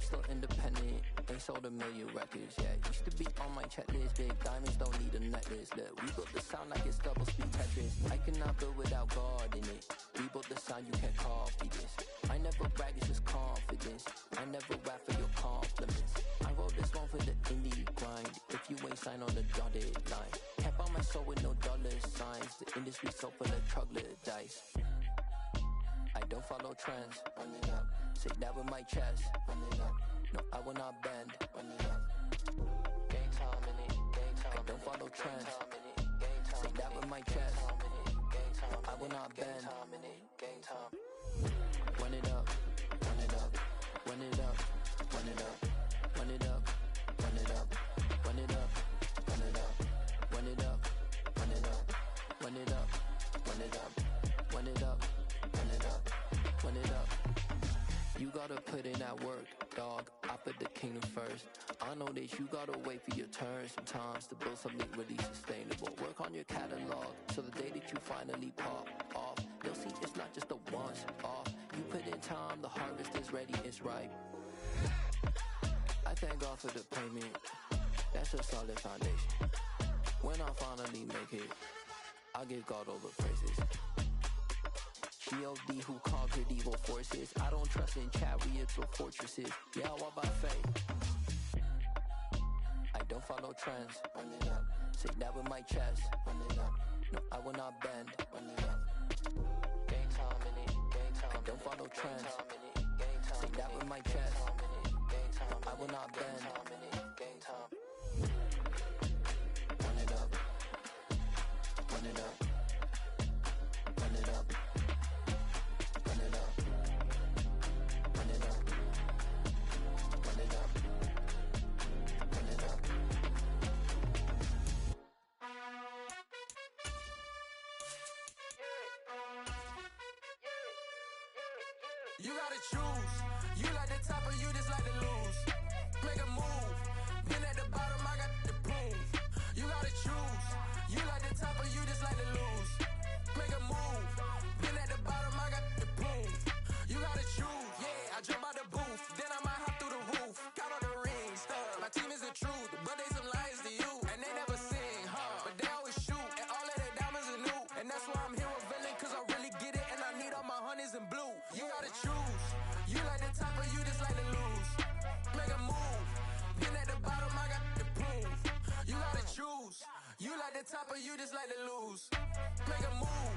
still independent, ain't sold a million records yet. Used to be on my checklist, big diamonds don't need a necklace. Look, we built the sound like it's double speed Tetris. I cannot build without God in it. We built the sound, you can't copy this. I never brag, it's just confidence. I never rap for your compliments. I wrote this one for the indie grind. If you ain't signed on the dotted line, can't buy my soul with no dollar signs. The industry so full of troglodytes. I don't follow trends. Run it up. Say that with my chest. Run it up. No, I will not bend. Run it up. Gang time in it. Gang time. I don't follow trends. Say that with my chest. No, I will not bend. Gang time. Run it up. Run it up. Run it up. Run it up. Run it up. Run it up. Run it up. Run it up. Run it up. Run it up. Run it up. Run it up. Run it up. Run it up, run it up. You gotta put in that work, dog. I put the kingdom first. I know that you gotta wait for your turn sometimes to build something really sustainable. Work on your catalog, so the day that you finally pop off, you'll see it's not just a once off. You put in time, the harvest is ready, it's ripe. I thank God for the payment. That's a solid foundation. When I finally make it, I'll give God all the praises. G.O.D. who conquered evil forces. I don't trust in chariots or fortresses. Yeah, I walk by faith. I don't follow trends. Run it up. Say that with my chest. Run it up. No, I will not bend. Run it up. Gang time in it. Gang time. I don't follow trends. Say that with my chest. I will not bend. Gang time. Run it up. Run it up. Run it up. Run it up. Run it up. Run it up. Run it up. You gotta choose. You like the top or you just like to lose. Make a move. Been at the bottom, I got the proof. You gotta choose. You like the top or you just like to lose. Make a move. Been at the bottom, I got the proof. You gotta choose. Yeah, I jump out the booth, then I might hop through the roof. Count all the rings, stuff. My team is the truth, but they some liars to you. And they never sing, huh? But they always shoot, and all of their diamonds are new. And that's why I'm here with villain, cause I really get it, and I need all my honeys in blue. You gotta choose. You like the top or you just like to lose. Make a move. Been at the bottom, I got the proof. You gotta choose. You like the top or you just like to lose. Make a move.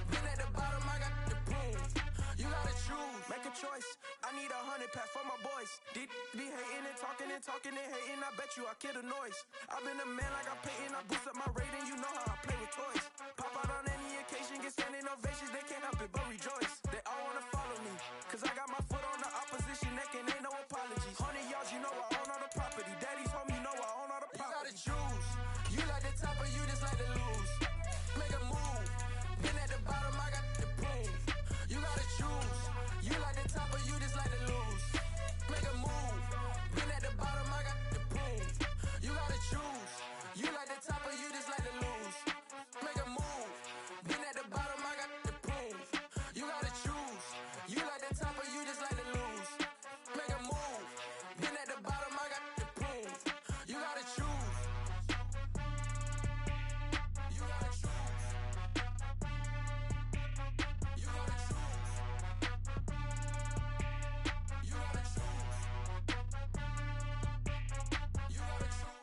Been at the bottom, I got the proof. You gotta choose. Make a choice. I need 100 pack for my boys. Be hating and talking and talking and hating. I bet you I kill the noise. I've been a man like I'm Peyton. I boost up my rating. You know how I play with toys. Pop out on any occasion, get standing ovations. They can't help it but rejoice. They all wanna follow me, cause I got my foot on the opposition neck and ain't no apologies. 100 yards, you know I own all the property. Daddy's home, you know I own all the property. You gotta choose. You like the top or you just like to lose. Make a move. Been at the bottom, I got the proof. You gotta choose. You like the top or you just like to lose. Make a move. Been at the bottom, I got the proof. You gotta choose. You like the top or you just like to lose. Make a move. Been at the bottom, I got the proof. You gotta choose. You like the top or you just like to lose. Make a move. Been at the bottom, I got the proof. You gotta choose. You gotta choose. You gotta choose. You gotta choose. You gotta choose.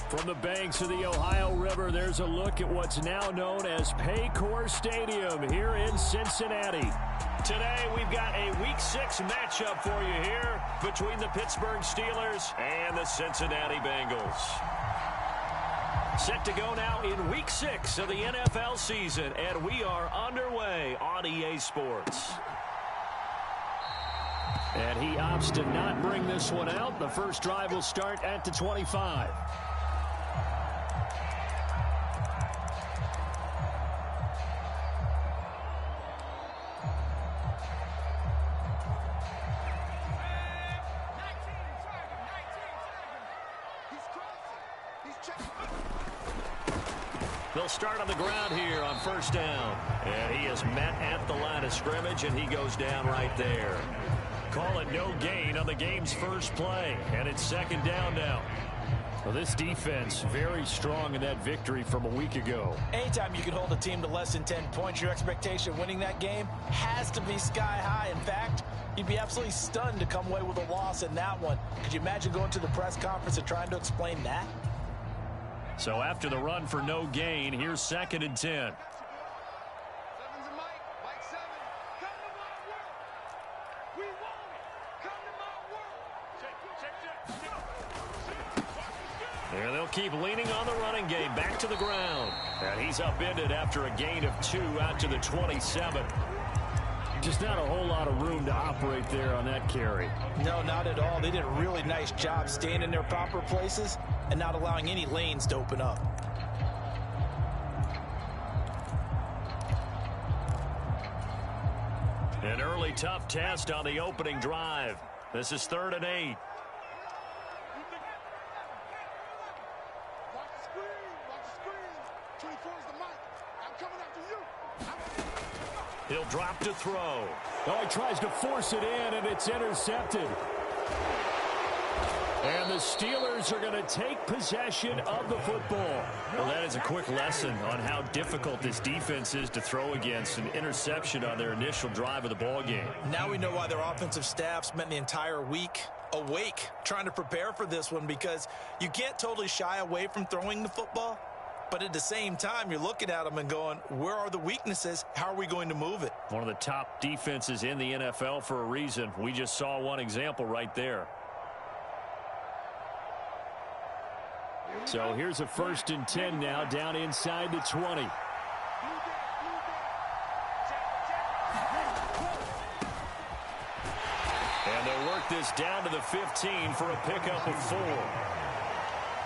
From the banks of the Ohio River, there's a look at what's now known as Paycor Stadium here in Cincinnati. Today, we've got a Week 6 matchup for you here between the Pittsburgh Steelers and the Cincinnati Bengals. Set to go now in Week 6 of the NFL season, and we are underway on EA Sports. And he opts to not bring this one out. The first drive will start at the 25. They'll start on the ground here on first down. And he is met at the line of scrimmage, and he goes down right there. call it no gain on the game's first play, and it's second down now. Well, this defense very strong in that victory from a week ago. Anytime you can hold a team to less than 10 points, your expectation of winning that game has to be sky high. In fact, you'd be absolutely stunned to come away with a loss in that one. Could you imagine going to the press conference and trying to explain that? So after the run for no gain, here's second and 10. And they'll keep leaning on the running game back to the ground. And he's upended after a gain of 2 out to the 27. Just not a whole lot of room to operate there on that carry. No, not at all. They did a really nice job staying in their proper places and not allowing any lanes to open up. An early tough test on the opening drive. This is 3rd and 8. He'll drop to throw. Oh, he tries to force it in, and it's intercepted. And the Steelers are going to take possession of the football. Well, that is a quick lesson on how difficult this defense is to throw against. An interception on their initial drive of the ball game. Now we know why their offensive staff spent the entire week awake trying to prepare for this one, because you can't totally shy away from throwing the football. But at the same time, you're looking at them and going, where are the weaknesses? How are we going to move it? One of the top defenses in the NFL for a reason. We just saw one example right there. So here's a 1st and 10 now, down inside the 20. And they'll work this down to the 15 for a pickup of 4.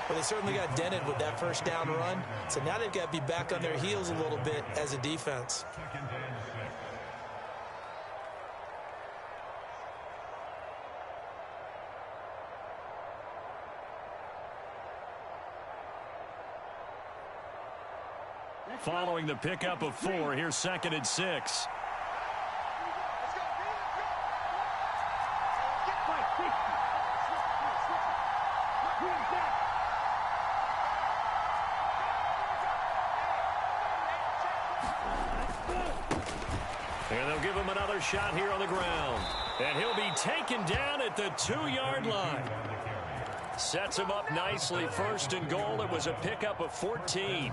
Well, they certainly got dented with that first down run. So now they've got to be back on their heels a little bit as a defense. Following the pickup of 4, here's 2nd and 6. And they'll give him another shot here on the ground. And he'll be taken down at the 2-yard line. Sets him up nicely. 1st and goal. It was a pickup of 14.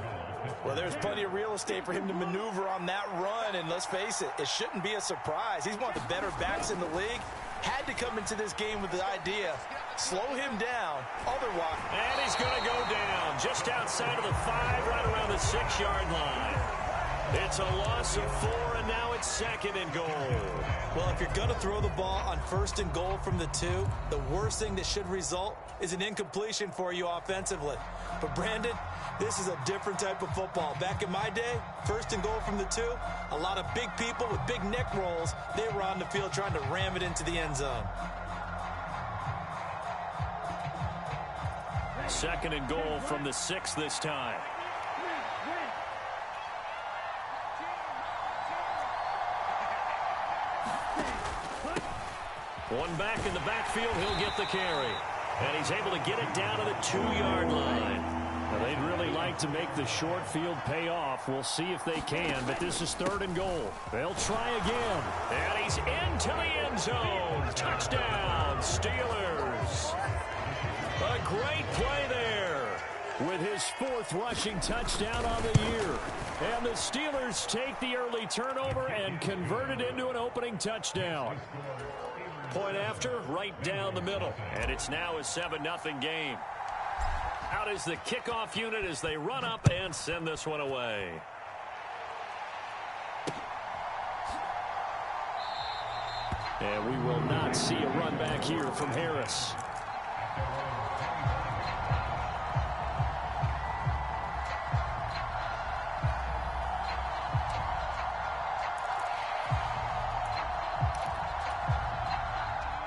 Well, there's plenty of real estate for him to maneuver on that run. And let's face it, it shouldn't be a surprise. He's one of the better backs in the league. Had to come into this game with the idea, slow him down, otherwise. And he's going to go down just outside of the 5, right around the 6-yard line. It's a loss of 4, and now it's 2nd and goal. Well, if you're going to throw the ball on 1st and goal from the 2, the worst thing that should result is an incompletion for you offensively. But, Brandon, this is a different type of football. Back in my day, 1st and goal from the 2, a lot of big people with big neck rolls, they were on the field trying to ram it into the end zone. 2nd and goal from the 6 this time. One back in the backfield, he'll get the carry. And he's able to get it down to the 2-yard line. Now, they'd really like to make the short field pay off. We'll see if they can, but this is 3rd and goal. They'll try again. And he's into the end zone. Touchdown, Steelers. A great play there. With his 4th rushing touchdown on the year. And the Steelers take the early turnover and convert it into an opening touchdown. Point after, right down the middle. And it's now a 7-0 game. Out is the kickoff unit as they run up and send this one away. And we will not see a run back here from Harris.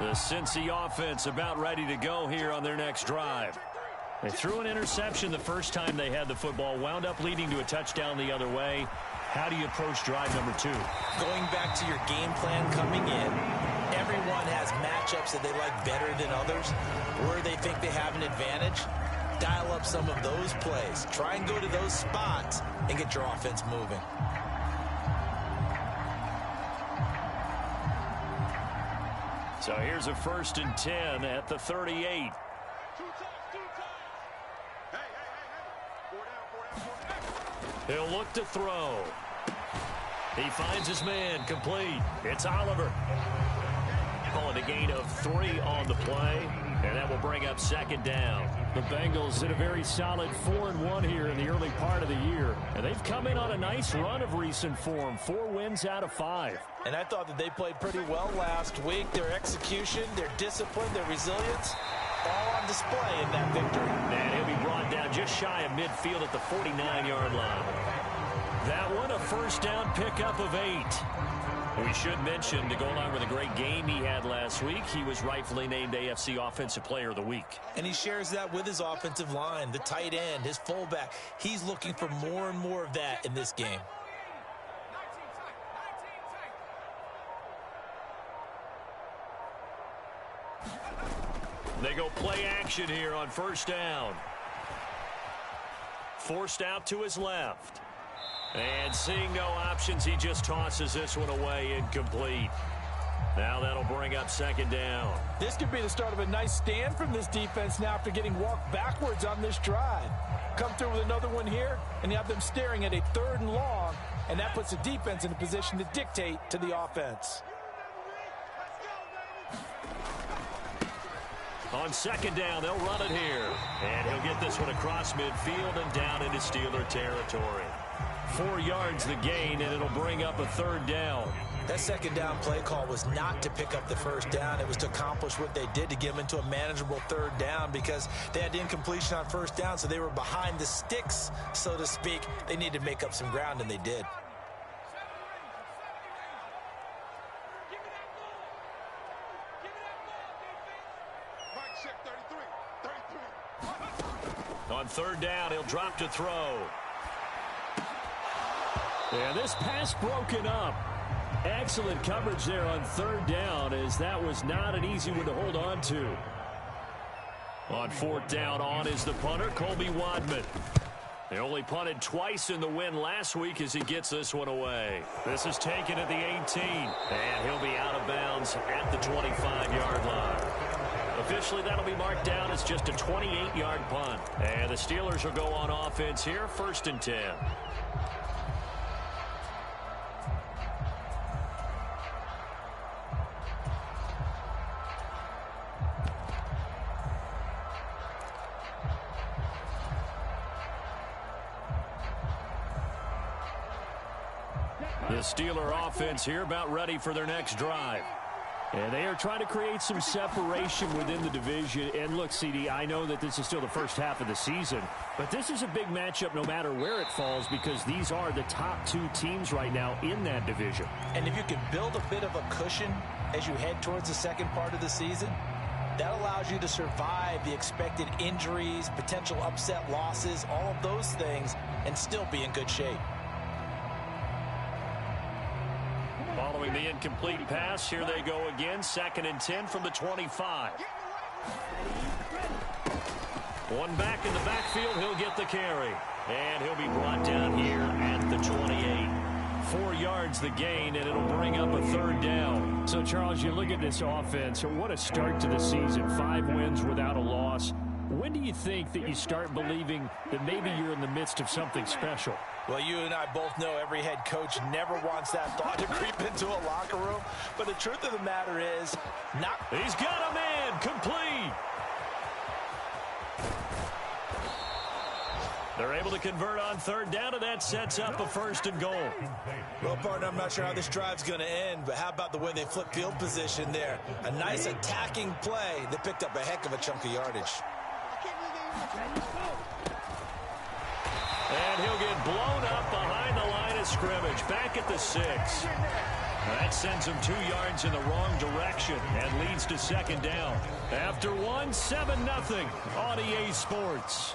The Cincy offense about ready to go here on their next drive. They threw an interception the first time they had the football, wound up leading to a touchdown the other way. How do you approach drive number 2? Going back to your game plan coming in, every anyone has matchups that they like better than others, where they think they have an advantage, dial up some of those plays. Try and go to those spots and get your offense moving. So here's a 1st and 10 at the 38. He'll look to throw. He finds his man, complete. It's Oliver. Calling a gain of 3 on the play, and that will bring up 2nd down. The Bengals did a very solid 4-1 here in the early part of the year, and they've come in on a nice run of recent form, 4 wins out of 5. And I thought that they played pretty well last week. Their execution, their discipline, their resilience, all on display in that victory. And he'll be brought down just shy of midfield at the 49-yard line. That one, a 1st down pickup of 8. We should mention, to go along with a great game he had last week, he was rightfully named AFC Offensive Player of the Week. And he shares that with his offensive line, the tight end, his fullback. He's looking for more and more of that in this game. They go play action here on 1st down. Forced out to his left. And seeing no options, he just tosses this one away, incomplete. Now that'll bring up 2nd down. This could be the start of a nice stand from this defense now after getting walked backwards on this drive. Come through with another one here, and you have them staring at a 3rd and long, and that puts the defense in a position to dictate to the offense. On 2nd down, they'll run it here. And he'll get this one across midfield and down into Steeler territory. 4 yards the gain, and it'll bring up a 3rd down. That 2nd down play call was not to pick up the 1st down. It was to accomplish what they did, to get them into a manageable 3rd down, because they had incompletion on 1st down, so they were behind the sticks, so to speak. They needed to make up some ground, and they did. On 3rd down, he'll drop to throw. Yeah, this pass broken up. Excellent coverage there on 3rd down, as that was not an easy one to hold on to. On 4th down, on is the punter, Colby Wadman. They only punted twice in the win last week as he gets this one away. This is taken at the 18, and he'll be out of bounds at the 25-yard line. Officially, that'll be marked down as just a 28-yard punt. And the Steelers will go on offense here, 1st and 10. The Steeler offense here about ready for their next drive. And they are trying to create some separation within the division. And look, CD, I know that this is still the first half of the season, but this is a big matchup no matter where it falls, because these are the top 2 teams right now in that division. And if you can build a bit of a cushion as you head towards the second part of the season, that allows you to survive the expected injuries, potential upset losses, all of those things, and still be in good shape. Following the incomplete pass, here they go again. 2nd and 10 from the 25. One back in the backfield, he'll get the carry. And he'll be brought down here at the 28. 4 yards the gain, and it'll bring up a 3rd down. So, Charles, you look at this offense, what a start to the season. 5 wins without a loss. When do you think that you start believing that maybe you're in the midst of something special? Well, you and I both know every head coach never wants that thought to creep into a locker room. But the truth of the matter is, He's got a man, complete. They're able to convert on 3rd down, and that sets up a 1st and goal. Well, partner, I'm not sure how this drive's going to end, but how about the way they flip field position there? A nice attacking play that picked up a heck of a chunk of yardage. And he'll get blown up behind the line of scrimmage, back at the 6. That sends him 2 yards in the wrong direction and leads to 2nd down. After 1, 7-0 on EA Sports.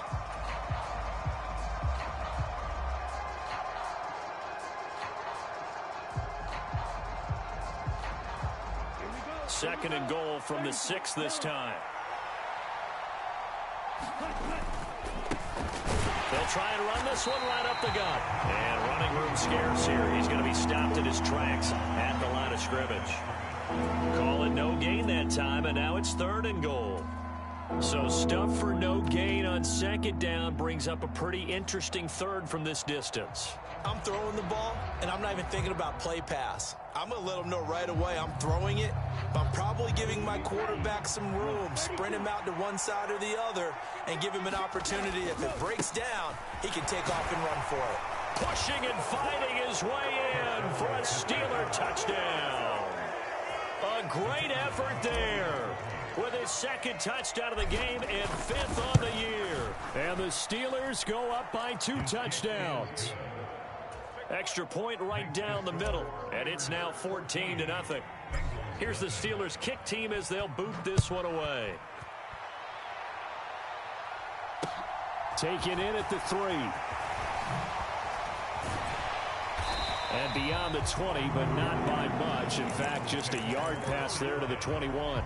2nd and goal from the 6 this time. They'll try and run this one right up the gut. And running room scarce here. He's going to be stopped in his tracks at the line of scrimmage. Call it no gain that time, and now it's 3rd and goal. So stuff for no gain on 2nd down brings up a pretty interesting 3rd from this distance. I'm throwing the ball, and I'm not even thinking about play pass. I'm going to let them know right away I'm throwing it, but I'm probably giving my quarterback some room, sprint him out to one side or the other, and give him an opportunity. If it breaks down, he can take off and run for it. Pushing and fighting his way in for a Steeler touchdown. A great effort there with his 2nd touchdown of the game and 5th on the year. And the Steelers go up by 2 touchdowns. Extra point right down the middle, and it's now 14-0. Here's the Steelers kick team as they'll boot this one away. Taken in at the 3. And beyond the 20, but not by much. In fact, just a yard pass there to the 21.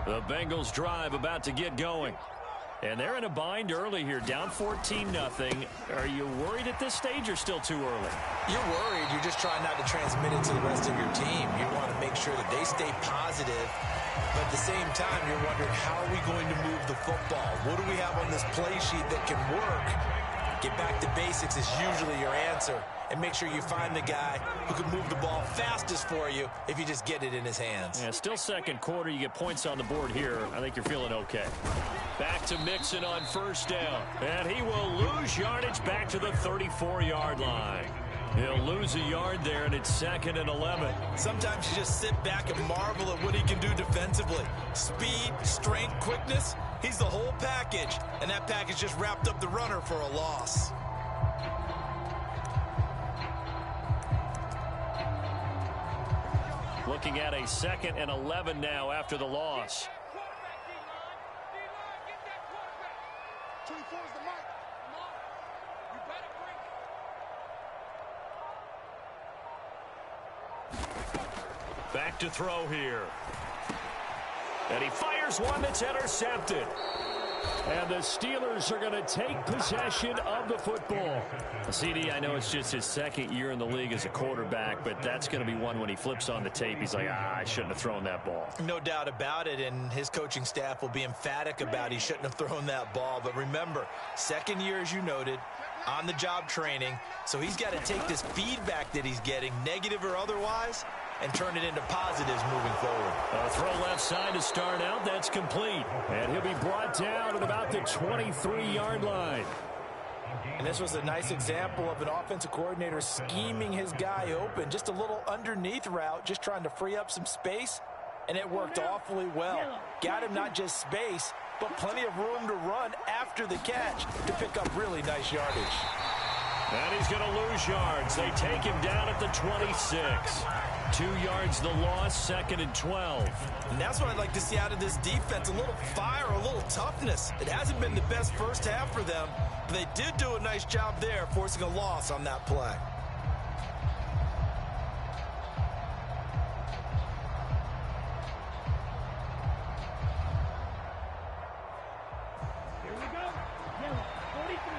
The Bengals drive about to get going. And they're in a bind early here, down 14-0. Are you worried at this stage or still too early? You're worried. You're just trying not to transmit it to the rest of your team. You want to make sure that they stay positive. But at the same time, you're wondering, how are we going to move the football? What do we have on this play sheet that can work? Get back to basics is usually your answer. And make sure you find the guy who can move the ball fastest for you if you just get it in his hands. Yeah, still 2nd quarter. You get points on the board here. I think you're feeling okay. Back to Mixon on 1st down. And he will lose yardage back to the 34-yard line. He'll lose a yard there, and it's 2nd and 11. Sometimes you just sit back and marvel at what he can do defensively. Speed, strength, quickness. He's the whole package. And that package just wrapped up the runner for a loss. Looking at a 2nd and 11 now after the loss. Back to throw here. And he fires one that's intercepted. And the Steelers are going to take possession of the football. CD, I know it's just his 2nd year in the league as a quarterback, but that's going to be one when he flips on the tape. He's like, I shouldn't have thrown that ball. No doubt about it, and his coaching staff will be emphatic about he shouldn't have thrown that ball. But remember, 2nd year, as you noted, on-the-job training, so he's got to take this feedback that he's getting, negative or otherwise, and turn it into positives moving forward. A throw left side to start out. That's complete. And he'll be brought down at about the 23-yard line. And this was a nice example of an offensive coordinator scheming his guy open. Just a little underneath route, just trying to free up some space, and it worked awfully well. Got him not just space, but plenty of room to run after the catch to pick up really nice yardage. And he's going to lose yards. They take him down at the 26. 2 yards the loss, 2nd and 12. And that's what I'd like to see out of this defense. A little fire, a little toughness. It hasn't been the best first half for them, but they did do a nice job there, forcing a loss on that play. Here we go. Yellow, 43.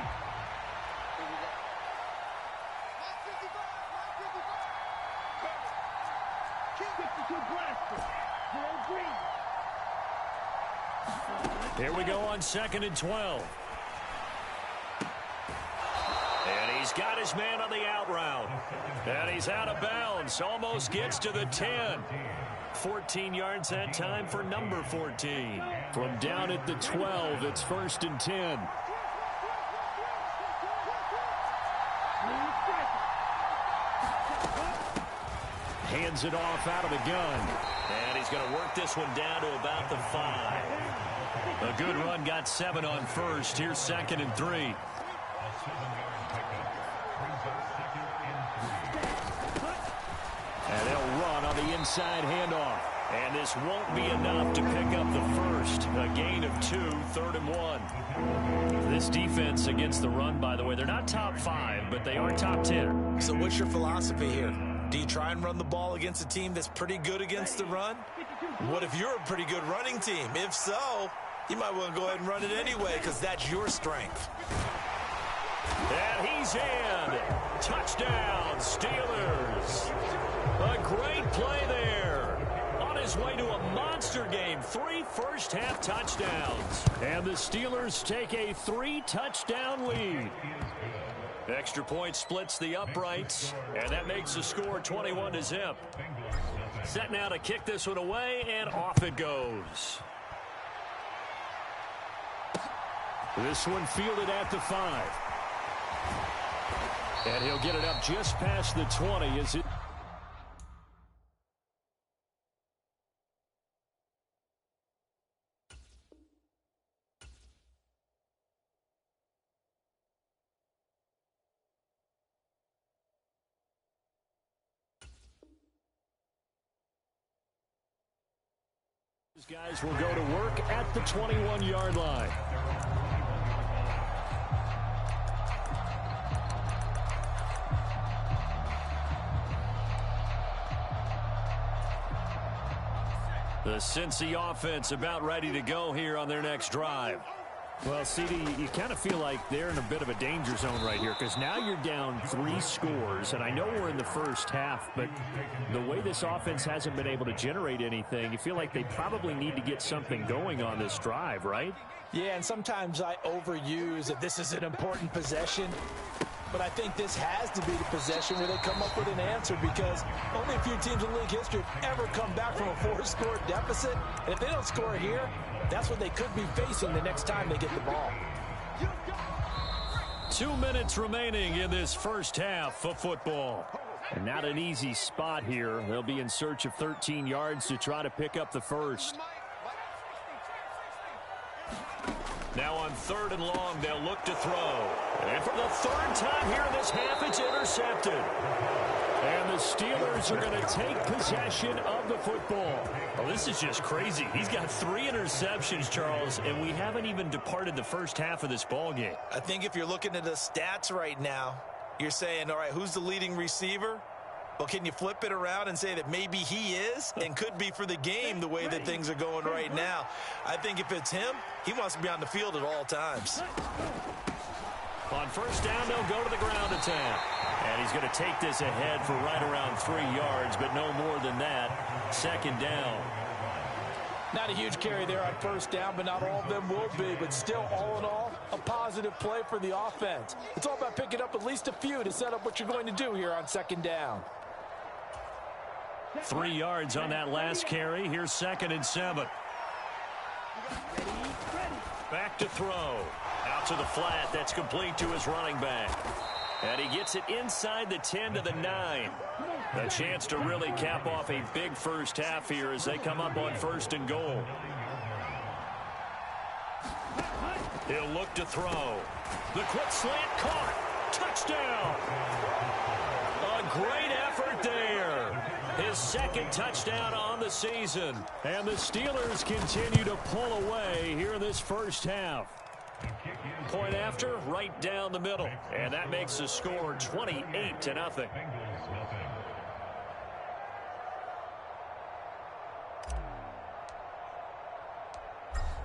Here we go on 2nd and 12. And he's got his man on the out route. And he's out of bounds. Almost gets to the 10. 14 yards that time for number 14. From down at the 12, it's 1st and 10. Hands it off out of the gun. And he's going to work this one down to about the 5. A good run, got 7 on 1st. Here's 2nd and 3. the inside handoff. And this won't be enough to pick up the first. A gain of 2, 3rd and 1. This defense against the run, by the way, they're not top 5, but they are top 10. So what's your philosophy here? Do you try and run the ball against a team that's pretty good against the run? What if you're a pretty good running team? If so, you might want to go ahead and run it anyway because that's your strength. And he's in. Touchdown, Steelers. A great play there. On his way to a monster game. 3 first-half touchdowns. And the Steelers take a 3-touchdown lead. Extra point splits the uprights, and that makes the score 21-0. Set now to kick this one away, and off it goes. This one fielded at the 5. And he'll get it up just past the 20 as it... These guys will go to work at the 21-yard line. The Cincy offense about ready to go here on their next drive. Well, CD, you kind of feel like they're in a bit of a danger zone right here because now you're down 3 scores, and I know we're in the first half, but the way this offense hasn't been able to generate anything, you feel like they probably need to get something going on this drive, right? Yeah, and sometimes I overuse that this is an important possession. But I think this has to be the possession where they come up with an answer because only a few teams in league history have ever come back from a 4-score deficit. And if they don't score here, that's what they could be facing the next time they get the ball. 2 minutes remaining in this first half of football. And not an easy spot here. They'll be in search of 13 yards to try to pick up the first. Now on 3rd and long, they'll look to throw. And for the 3rd time here in this half, it's intercepted. And the Steelers are going to take possession of the football. Oh, this is just crazy. He's got 3 interceptions, Charles, and we haven't even departed the first half of this ball game. I think if you're looking at the stats right now, you're saying, all right, who's the leading receiver? Well, can you flip it around and say that maybe he is and could be for the game the way that things are going right now? I think if it's him, he wants to be on the field at all times. On 1st down, they'll go to the ground attack. And he's going to take this ahead for right around 3 yards, but no more than that. 2nd down. Not a huge carry there on 1st down, but not all of them will be. But still, all in all, a positive play for the offense. It's all about picking up at least a few to set up what you're going to do here on 2nd down. 3 yards on that last carry. Here's 2nd and 7. Back to throw. Out to the flat. That's complete to his running back. And he gets it inside the 10 to the 9. A chance to really cap off a big first half here as they come up on 1st and goal. He'll look to throw. The quick slant caught. Touchdown. A great effort there. His 2nd touchdown on the season. And the Steelers continue to pull away here in this first half. Point after, right down the middle. And that makes the score 28-0.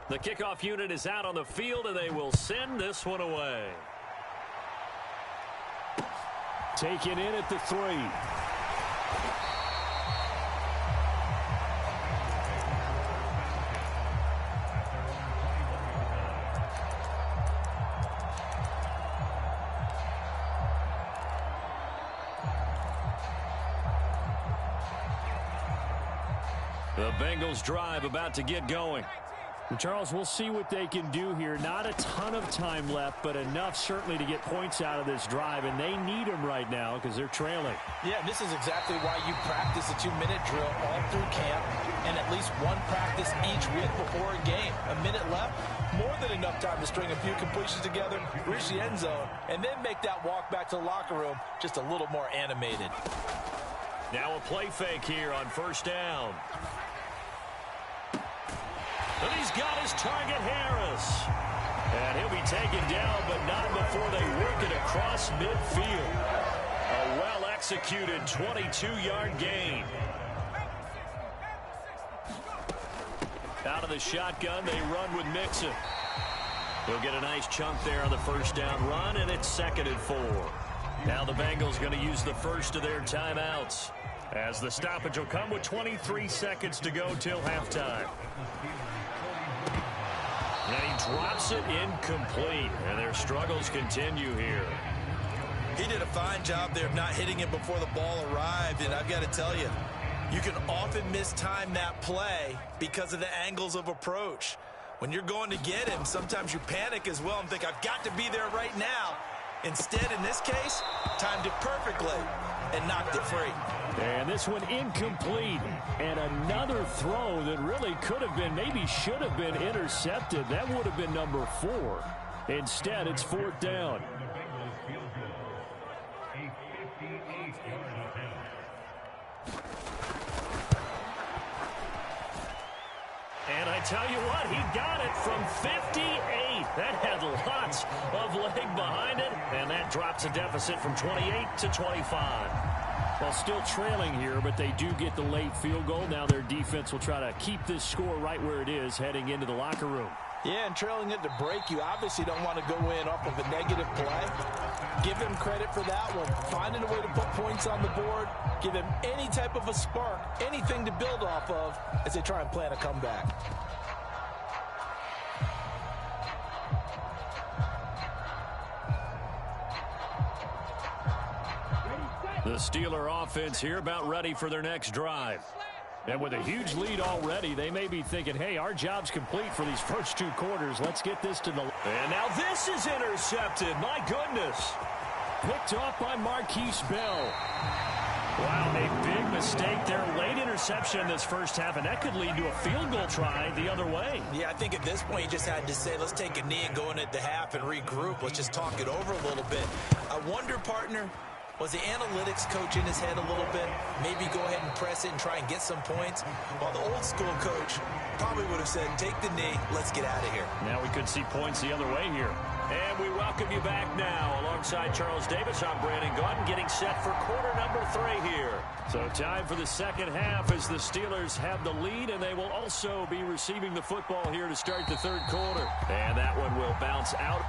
The kickoff unit is out on the field, and they will send this one away. Taken in at the 3. The Bengals drive about to get going. And Charles, we'll see what they can do here. Not a ton of time left, but enough certainly to get points out of this drive, and they need them right now because they're trailing. Yeah, this is exactly why you practice a 2-minute drill all through camp and at least one practice each week before a game. A minute left, more than enough time to string a few completions together, reach the end zone, and then make that walk back to the locker room just a little more animated. Now a play fake here on first down. And he's got his target, Harris. And he'll be taken down, but not before they work it across midfield. A well-executed 22-yard gain. Out of the shotgun, they run with Mixon. He'll get a nice chunk there on the first down run, and it's 2nd and 4. Now the Bengals going to use the first of their timeouts, as the stoppage will come with 23 seconds to go till halftime. And he drops it incomplete, and their struggles continue here. He did a fine job there of not hitting it before the ball arrived, and I've got to tell you, you can often mistime that play because of the angles of approach. When you're going to get him, sometimes you panic as well and think, I've got to be there right now. Instead, in this case, timed it perfectly and knocked it free. And this one incomplete. And another throw that really could have been, maybe should have been intercepted. That would have been number 4. Instead, it's 4th down. And I tell you what, he got it from 58. That had lots of leg behind it, and that drops a deficit from 28 to 25. Well, still trailing here, but they do get the late field goal. Now their defense will try to keep this score right where it is heading into the locker room. Yeah, and trailing it to break, you obviously don't want to go in off of a negative play. Give him credit for that one. Finding a way to put points on the board. Give him any type of a spark, anything to build off of as they try and plan a comeback. The Steeler offense here about ready for their next drive. And with a huge lead already, they may be thinking, hey, our job's complete for these first 2 quarters. Let's get this to the... And now this is intercepted. My goodness. Picked off by Marquise Bell. Wow, a big mistake there. Late interception in this first half, and that could lead to a field goal try the other way. Yeah, I think at this point you just had to say, let's take a knee and go into the half and regroup. Let's just talk it over a little bit. I wonder, partner, was the analytics coach in his head a little bit? Maybe go ahead and press it and try and get some points. While the old school coach probably would have said, take the knee, let's get out of here. Now we could see points the other way here. And we welcome you back now. Alongside Charles Davis, I'm Brandon Gaudin, getting set for quarter number 3 here. So time for the second half as the Steelers have the lead, and they will also be receiving the football here to start the 3rd quarter. And that one will bounce out.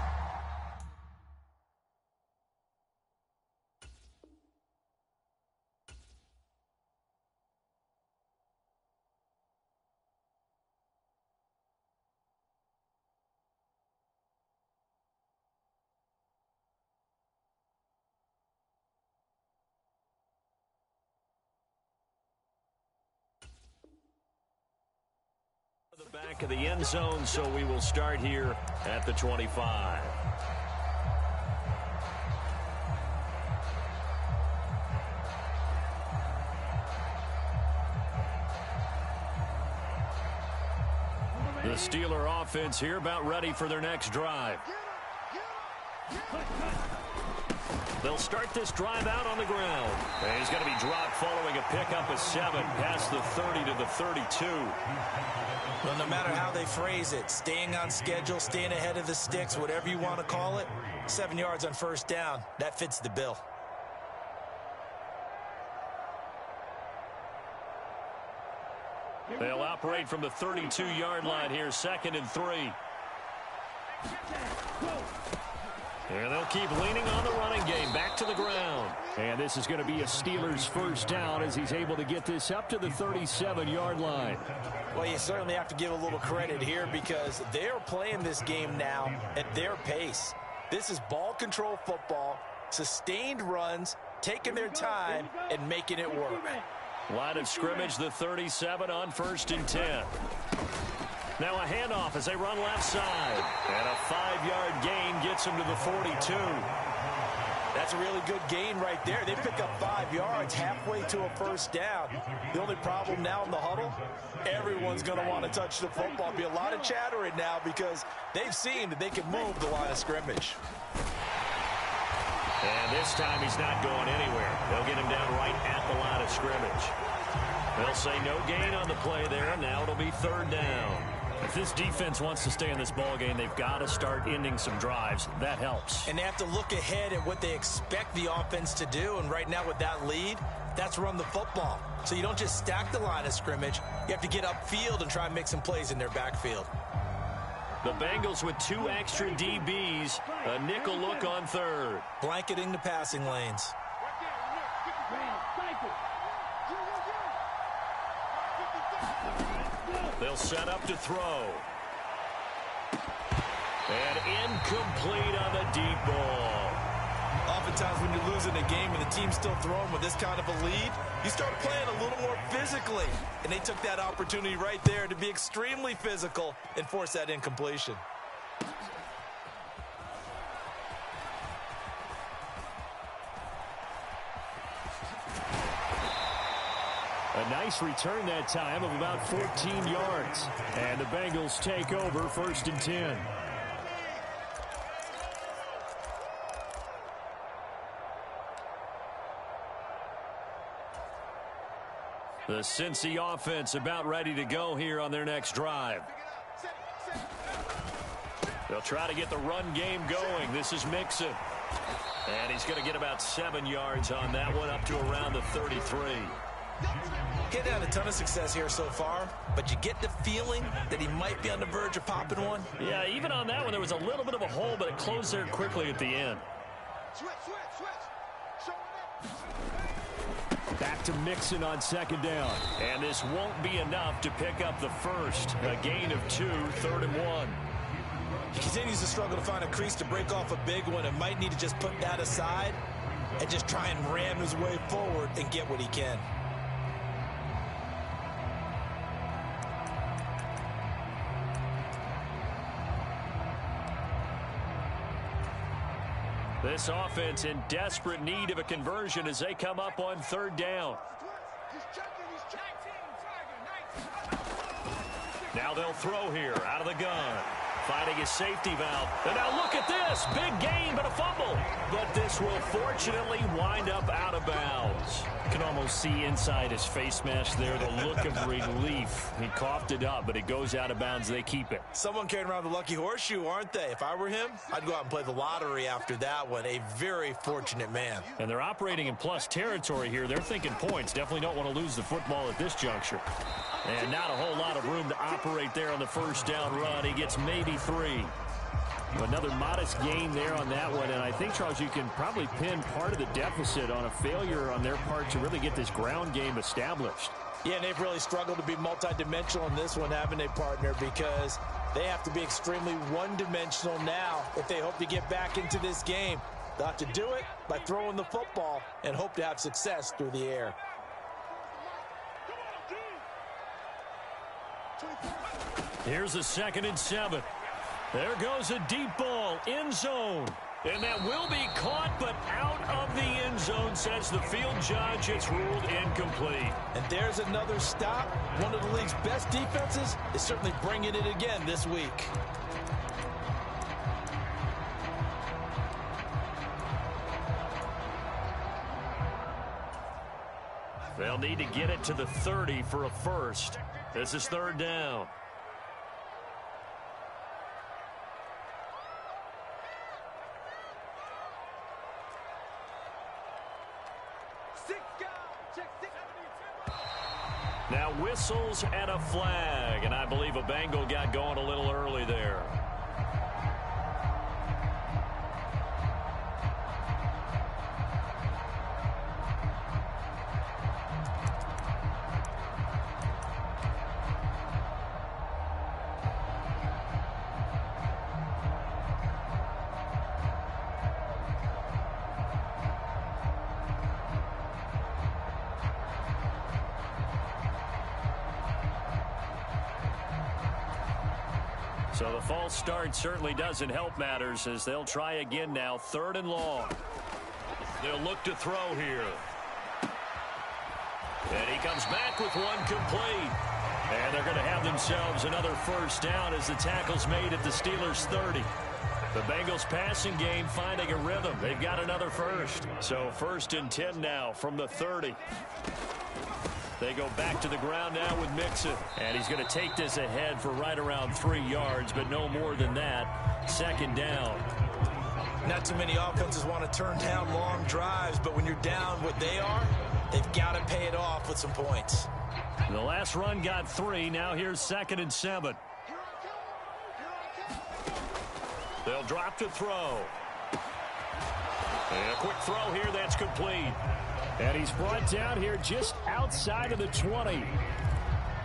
The back of the end zone, so we will start here at the 25. The Steeler offense here about ready for their next drive. They'll start this drive out on the ground. And he's going to be dropped following a pickup of 7 past the 30 to the 32. Well, no matter how they phrase it, staying on schedule, staying ahead of the sticks, whatever you want to call it, 7 yards on first down, that fits the bill. They'll operate from the 32-yard line here, 2nd and 3. And they'll keep leaning on the running game, back to the ground. And this is going to be a Steelers first down as he's able to get this up to the 37-yard line. Well, you certainly have to give a little credit here because they're playing this game now at their pace. This is ball control football, sustained runs, taking their time and making it work. Line of scrimmage, the 37 on 1st and 10. Now a handoff as they run left side. And a 5-yard gain gets him to the 42. That's a really good gain right there. They pick up 5 yards halfway to a first down. The only problem now in the huddle, everyone's going to want to touch the football. Be a lot of chattering now because they've seen that they can move the line of scrimmage. And this time he's not going anywhere. They'll get him down right at the line of scrimmage. They'll say no gain on the play there, and now it'll be 3rd down. If this defense wants to stay in this ballgame, they've got to start ending some drives. That helps. And they have to look ahead at what they expect the offense to do, and right now with that lead, that's run the football. So you don't just stack the line of scrimmage. You have to get upfield and try and make some plays in their backfield. The Bengals with 2 extra DBs, a nickel look on 3rd. Blanketing the passing lanes. They'll set up to throw. And incomplete on the deep ball. Oftentimes when you're losing a game and the team's still throwing with this kind of a lead, you start playing a little more physically. And they took that opportunity right there to be extremely physical and force that incompletion. A nice return that time of about 14 yards. And the Bengals take over 1st and 10. The Cincy offense about ready to go here on their next drive. They'll try to get the run game going. This is Mixon. And he's going to get about 7 yards on that one, up to around the 33. He's had a ton of success here so far, but you get the feeling that he might be on the verge of popping one. Yeah, even on that one, there was a little bit of a hole, but it closed there quickly at the end. Back to Mixon on 2nd down. And this won't be enough to pick up the first. A gain of 2, 3rd and 1. He continues to struggle to find a crease to break off a big one and might need to just put that aside and just try and ram his way forward and get what he can. This offense in desperate need of a conversion as they come up on 3rd down. Now they'll throw here out of the gun. Finding his safety valve. And now look at this. Big gain, but a fumble. But this will fortunately wind up out of bounds. You can almost see inside his face mask there the look of relief. He coughed it up, but it goes out of bounds. They keep it. Someone carrying around the lucky horseshoe, aren't they? If I were him, I'd go out and play the lottery after that one. A very fortunate man. And they're operating in plus territory here. They're thinking points. Definitely don't want to lose the football at this juncture. And not a whole lot of room to operate there on the 1st down run. He gets maybe 3. Another modest gain there on that one. And I think, Charles, you can probably pin part of the deficit on a failure on their part to really get this ground game established. Yeah, and they've really struggled to be multidimensional in this one, haven't they, partner? Because they have to be extremely one-dimensional now if they hope to get back into this game. They'll have to do it by throwing the football and hope to have success through the air. Here's a 2nd and 7. There goes a deep ball, end zone. And that will be caught, but out of the end zone, says the field judge. It's ruled incomplete. And there's another stop. One of the league's best defenses is certainly bringing it again this week. They'll need to get it to the 30 for a first. This is 3rd down. Now whistles and a flag, and I believe a Bengal got going a little early there. So the false start certainly doesn't help matters as they'll try again now. 3rd and long. They'll look to throw here. And he comes back with one complete. And they're going to have themselves another 1st down as the tackle's made at the Steelers' 30. The Bengals passing game finding a rhythm. They've got another first. So 1st and 10 now from the 30. They go back to the ground now with Mixon. And he's going to take this ahead for right around 3 yards, but no more than that. 2nd down. Not too many offenses want to turn down long drives, but when you're down what they are, they've got to pay it off with some points. The last run got 3. Now here's 2nd and 7. They'll drop to throw. And a quick throw here that's complete. And he's brought down here just outside of the 20.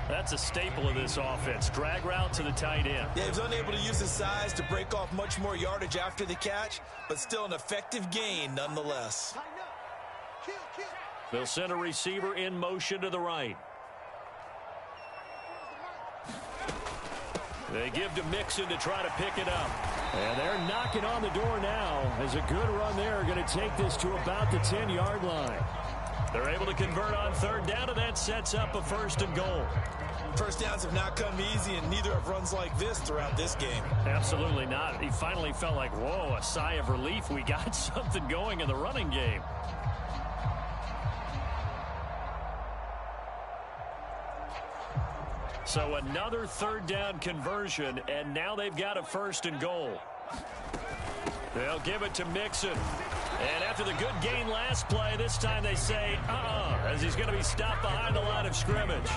That's a staple of this offense. Drag route to the tight end. Yeah, he was unable to use his size to break off much more yardage after the catch, but still an effective gain nonetheless. They'll send a receiver in motion to the right. They give to Mixon to try to pick it up. And they're knocking on the door now as a good run there. Going to take this to about the 10-yard line. They're able to convert on 3rd down, and that sets up a 1st and goal. First downs have not come easy, and neither have runs like this throughout this game. Absolutely not. He finally felt like, whoa, a sigh of relief. We got something going in the running game. So another 3rd down conversion, and now they've got a 1st and goal. They'll give it to Mixon. And after the good gain last play, this time they say, as he's going to be stopped behind the line of scrimmage.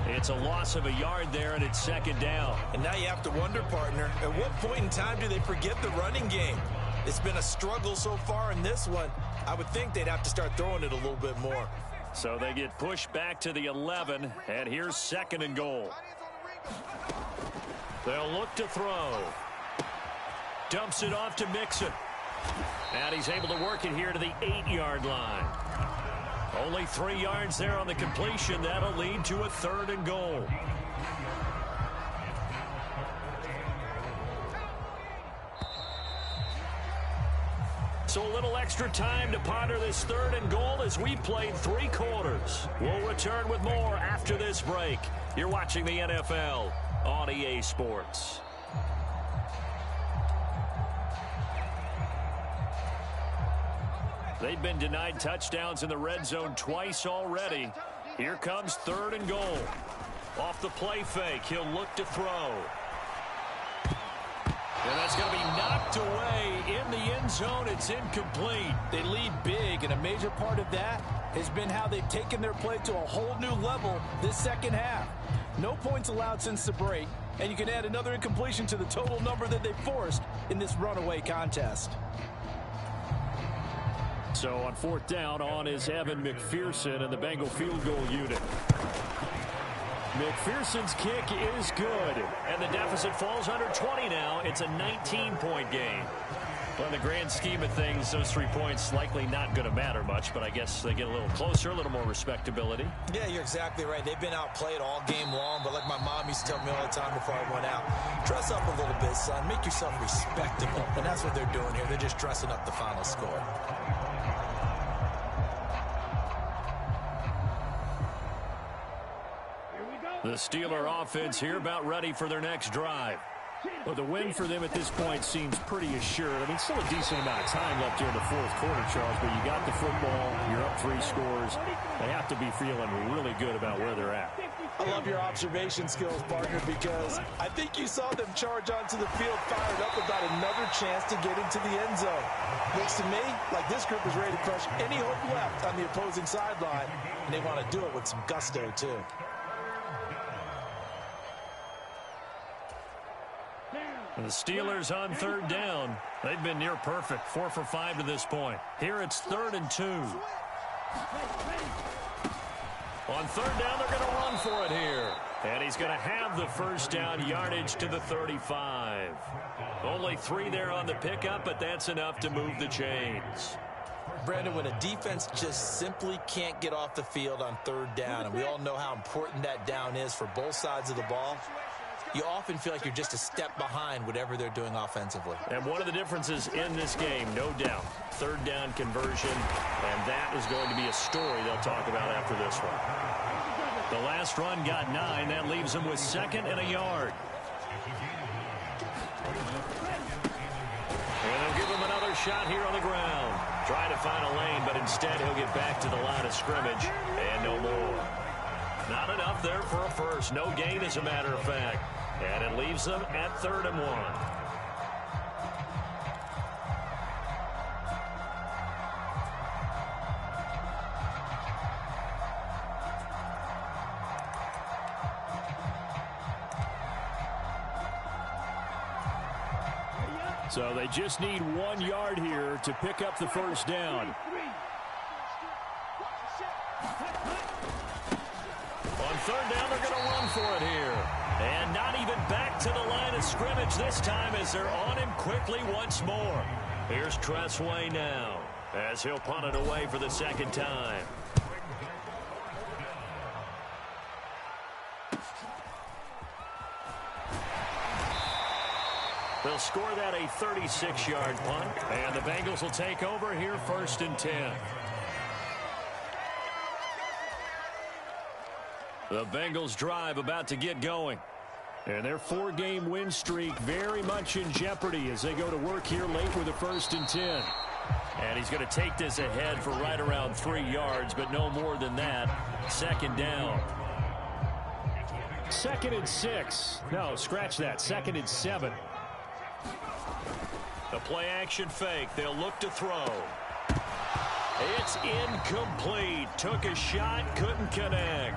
It's a loss of a yard there, and it's 2nd down. And now you have to wonder, partner, at what point in time do they forget the running game? It's been a struggle so far in this one. I would think they'd have to start throwing it a little bit more. So they get pushed back to the 11, and here's 2nd and goal. They'll look to throw. Dumps it off to Mixon. And he's able to work it here to the 8-yard line. Only 3 yards there on the completion. That'll lead to a 3rd and goal. So a little extra time to ponder this 3rd and goal as we played 3 quarters. We'll return with more after this break. You're watching the NFL on EA Sports. They've been denied touchdowns in the red zone twice already. Here comes 3rd and goal. Off the play fake, he'll look to throw. And that's going to be knocked away in the end zone. It's incomplete. They lead big, and a major part of that has been how they've taken their play to a whole new level this 2nd half. No points allowed since the break, and you can add another incompletion to the total number that they forced in this runaway contest. So on 4th down, on is Evan McPherson and the Bengal field goal unit. McPherson's kick is good. And the deficit falls under 20 now. It's a 19-point game. Well, in the grand scheme of things, those 3 points likely not going to matter much, but I guess they get a little closer, a little more respectability. Yeah, you're exactly right. They've been outplayed all game long, but like my mom used to tell me all the time before I went out, dress up a little bit, son. Make yourself respectable. And that's what they're doing here. They're just dressing up the final score. The Steeler offense here about ready for their next drive. Well, the win for them at this point seems pretty assured. I mean, still a decent amount of time left here in the 4th quarter, Charles, but you got the football, you're up 3 scores. They have to be feeling really good about where they're at. I love your observation skills, partner, because I think you saw them charge onto the field fired up about another chance to get into the end zone. Looks to me like this group is ready to crush any hope left on the opposing sideline, and they want to do it with some gusto, too. The Steelers on 3rd down. They've been near perfect, 4 for 5 to this point. Here it's 3rd and 2. On 3rd down, they're going to run for it here. And he's going to have the 1st down yardage to the 35. Only 3 there on the pickup, but that's enough to move the chains. Brandon, when a defense just simply can't get off the field on 3rd down, and we all know how important that down is for both sides of the ball, you often feel like you're just a step behind whatever they're doing offensively. And one of the differences in this game, no doubt, 3rd down conversion, and that is going to be a story they'll talk about after this one. The last run got 9. That leaves them with 2nd and a yard. And they'll give him another shot here on the ground. Trying to find a lane, but instead he'll get back to the line of scrimmage and no more. Not enough there for a first. No gain, as a matter of fact. And it leaves them at 3rd and 1. So they just need 1 yard here to pick up the first down. On 3rd down, they're going to run for it here. And not even back to the line of scrimmage this time as they're on him quickly once more. Here's Tressway now as he'll punt it away for the 2nd time. They'll score that a 36-yard punt. And the Bengals will take over here 1st and 10. The Bengals drive about to get going. And their 4-game win streak very much in jeopardy as they go to work here late with a 1st and 10. And he's going to take this ahead for right around 3 yards, but no more than that. 2nd down. 2nd and 6. No, scratch that. 2nd and 7. The play-action fake. They'll look to throw. It's incomplete. Took a shot, couldn't connect.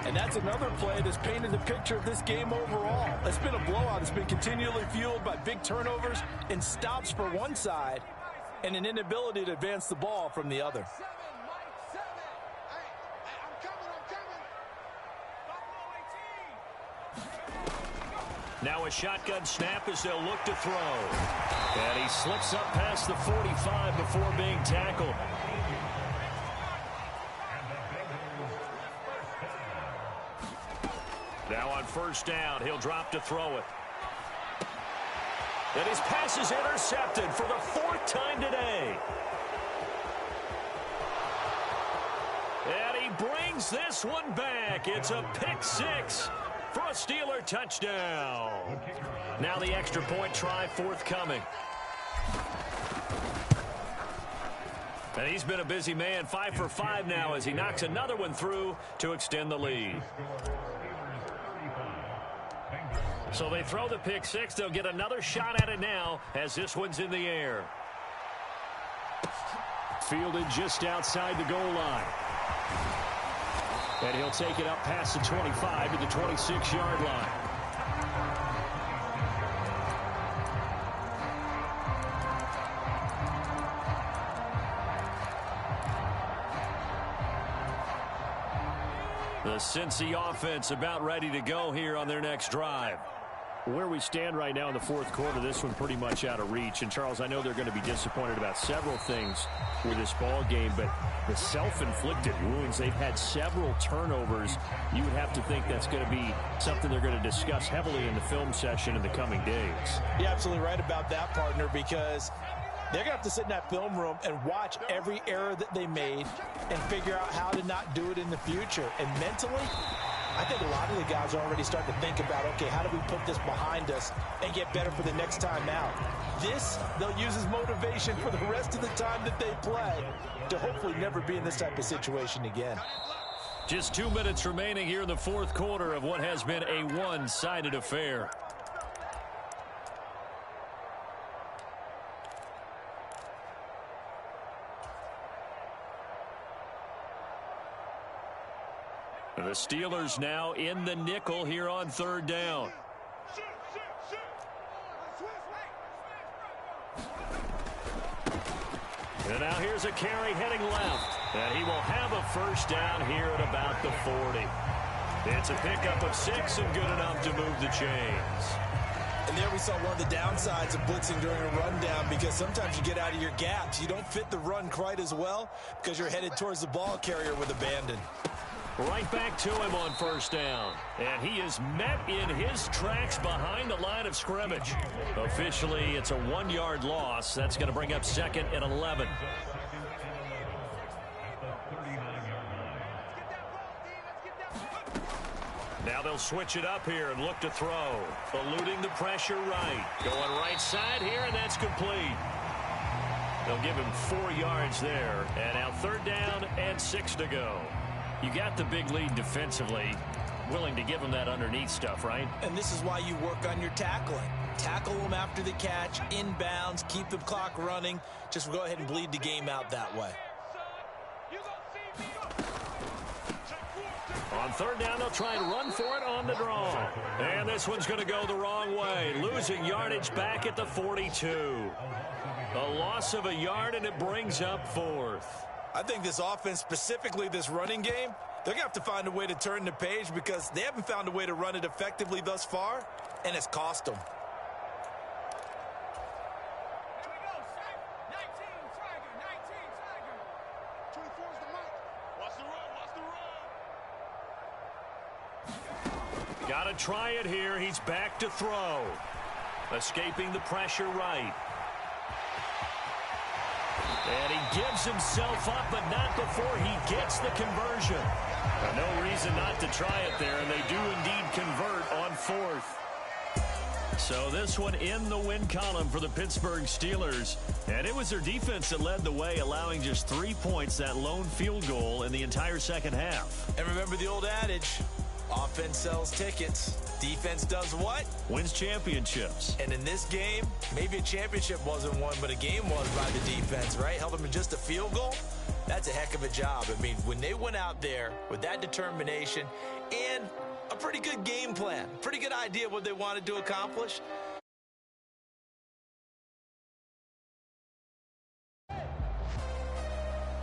And that's another play that's painted the picture of this game overall. It's been a blowout. It's been continually fueled by big turnovers and stops for one side and an inability to advance the ball from the other. Now a shotgun snap as they'll look to throw. And he slips up past the 45 before being tackled. Now on 1st down, he'll drop to throw it. And his pass is intercepted for the 4th time today. And he brings this one back. It's a pick 6 for a Steeler touchdown. Now the extra point try forthcoming. And he's been a busy man, 5 for 5 now as he knocks another one through to extend the lead. So they throw the pick 6. They'll get another shot at it now as this one's in the air. Fielded just outside the goal line. And he'll take it up past the 25 to the 26-yard line. The Cincy offense about ready to go here on their next drive. Where we stand right now in the 4th quarter, this one pretty much out of reach. And, Charles, I know they're going to be disappointed about several things with this ball game, but the self-inflicted wounds, they've had several turnovers. You would have to think that's going to be something they're going to discuss heavily in the film session in the coming days. You're absolutely right about that, partner, because they're going to have to sit in that film room and watch every error that they made and figure out how to not do it in the future. And mentally, I think a lot of the guys are already starting to think about, okay, how do we put this behind us and get better for the next time out? This, they'll use as motivation for the rest of the time that they play to hopefully never be in this type of situation again. Just 2 minutes remaining here in the 4th quarter of what has been a one-sided affair. The Steelers now in the nickel here on 3rd down. And now here's a carry heading left. And he will have a 1st down here at about the 40. It's a pickup of 6 and good enough to move the chains. And there we saw one of the downsides of blitzing during a rundown, because sometimes you get out of your gaps. You don't fit the run quite as well because you're headed towards the ball carrier with abandon. Right back to him on 1st down. And he is met in his tracks behind the line of scrimmage. Officially, it's a 1-yard loss. That's going to bring up 2nd and 11. Now they'll switch it up here and look to throw. Eluding the pressure right. Going right side here, and that's complete. They'll give him 4 yards there. And now 3rd down and 6 to go. You got the big lead defensively. Willing to give him that underneath stuff, right? And this is why you work on your tackling. Tackle them after the catch, inbounds, keep the clock running. Just go ahead and bleed the game out that way. On 3rd down, they'll try and run for it on the draw. And this one's going to go the wrong way. Losing yardage back at the 42. A loss of a yard, and it brings up 4th. I think this offense, specifically this running game, they're going to have to find a way to turn the page because they haven't found a way to run it effectively thus far, and it's cost them. Got to try it here. He's back to throw. Escaping the pressure right. And he gives himself up, but not before he gets the conversion. No reason not to try it there, and they do indeed convert on 4th. So this one in the win column for the Pittsburgh Steelers. And it was their defense that led the way, allowing just 3 points, that lone field goal in the entire second half. And remember the old adage, offense sells tickets. Defense does what? Wins championships. And in this game, maybe a championship wasn't won, but a game was by the defense, right? Held them to just a field goal. That's a heck of a job. I mean, when they went out there with that determination and a pretty good game plan, pretty good idea what they wanted to accomplish.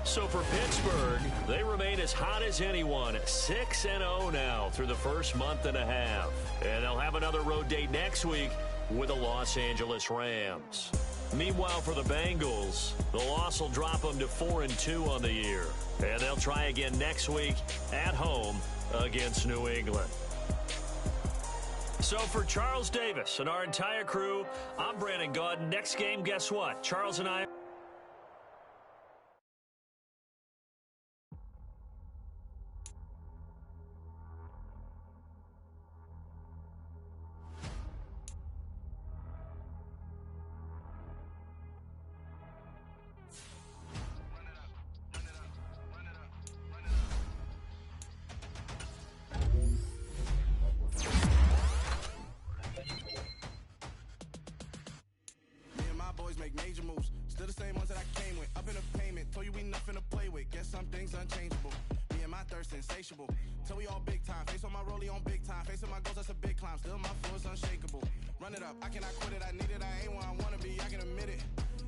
So for Pittsburgh, they remain as hot as anyone, 6-0 now through the first month and a half. And they'll have another road date next week with the Los Angeles Rams. Meanwhile, for the Bengals, the loss will drop them to 4-2 on the year. And they'll try again next week at home against New England. So for Charles Davis and our entire crew, I'm Brandon Gaudin. Next game, guess what? Charles and I... Major moves, still the same ones that I came with. Up in a payment, told you we nothing to play with. Guess some things unchangeable. Me and my thirst insatiable. Till we all big time. Face on my rollie on big time. Facing my goals, that's a big climb. Still my flow is unshakable. Run it up, I cannot quit it. I need it, I ain't where I wanna be. I can admit it.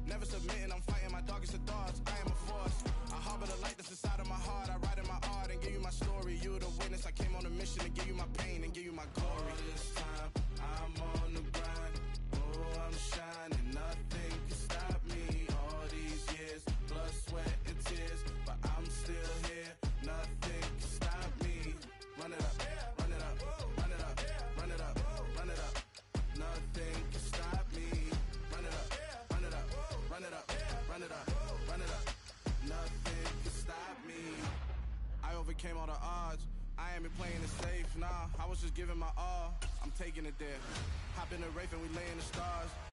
Never submitting, I'm fighting my darkest of thoughts. I am a force. I harbor the light that's inside of my heart. I write in my art and give you my story. You the witness. I came on a mission to give you my pain and give you my glory. All this time, I'm on the grind. Oh, I'm shining. Nothing can stop me. All these years, blood, sweat, and tears, but I'm still here. Nothing can stop me. Run it up, run it up, run it up, run it up, run it up. Nothing can stop me. Run it up, run it up, run it up, run it up, run it up. Nothing can stop me. I overcame all the odds. I ain't been playing it safe, nah. I was just giving my all. I'm taking it there. Hop in the Wraith and we lay in the stars.